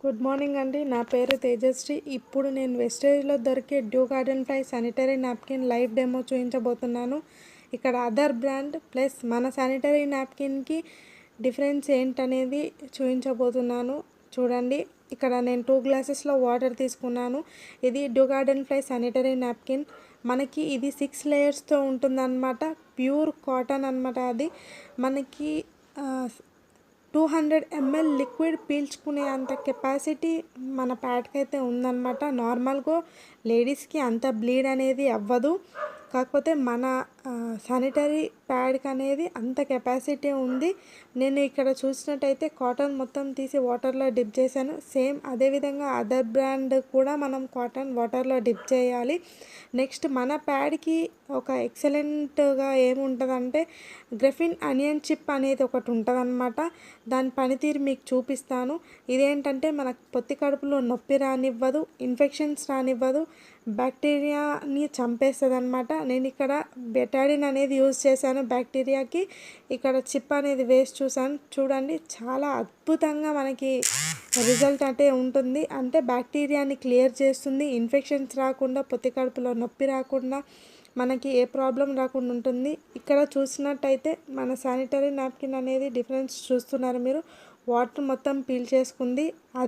Good morning అండి. నా పేరు తేజశ్రీ. ఇప్పుడు నేను వెస్టేజ్లో దొరికే due garden fly sanitary napkin live demo చూపించబోతున్నాను. ఇక్కడ అదర్ బ్రాండ్ ప్లస్ మన శానిటరీ నాప్కిన్కి డిఫరెన్స్ ఏంటనేది చూపించబోతున్నాను. చూడండి, ఇక్కడ నేను 2 గ్లాసెస్లో వాటర్ తీసుకున్నాను. ఇది due garden fly sanitary napkin. మనకి ఇది 6 లేయర్స్తో ఉంటుందన్నమాట. ప్యూర్ కాటన్ అన్నమాట. అది మనకి 200 ml లిక్విడ్ పీల్చుకునే అంత కెపాసిటీ మన ప్యాడ్కి అయితే ఉందన్నమాట. నార్మల్గా లేడీస్కి అంత బ్లీడ్ అనేది అవ్వదు, కాకపోతే మన శానిటరీ ప్యాడ్కి అనేది అంత కెపాసిటీ ఉంది. నేను ఇక్కడ చూసినట్టయితే కాటన్ మొత్తం తీసి వాటర్లో డిప్ చేశాను. సేమ్ అదేవిధంగా అదర్ బ్రాండ్ కూడా మనం కాటన్ వాటర్లో డిప్ చేయాలి. నెక్స్ట్ మన ప్యాడ్కి ఒక ఎక్సలెంట్గా ఏముంటుందంటే గ్రెఫిన్ అనియన్ చిప్ అనేది ఒకటి ఉంటుందన్నమాట. దాని పనితీరు మీకు చూపిస్తాను. ఇదేంటంటే మనకు పొత్తి కడుపులో నొప్పి రానివ్వదు, ఇన్ఫెక్షన్స్ రానివ్వదు, బ్యాక్టీరియాని చంపేస్తుంది అనమాట. నేను ఇక్కడ బెటాడిన్ అనేది యూజ్ చేశాను బ్యాక్టీరియాకి. ఇక్కడ చిప్ అనేది వేసి చూసాను. చూడండి, చాలా అద్భుతంగా మనకి రిజల్ట్ అంటే ఉంటుంది. అంటే బ్యాక్టీరియాని క్లియర్ చేస్తుంది, ఇన్ఫెక్షన్స్ రాకుండా, పొత్తి కడుపులో నొప్పి రాకుండా, మనకి ఏ ప్రాబ్లం రాకుండా ఉంటుంది. ఇక్కడ చూసినట్టయితే మన శానిటరీ నాప్కిన్ అనేది డిఫరెన్స్ చూస్తున్నారు మీరు. వాటర్ మొత్తం పీల్ చేసుకుంది.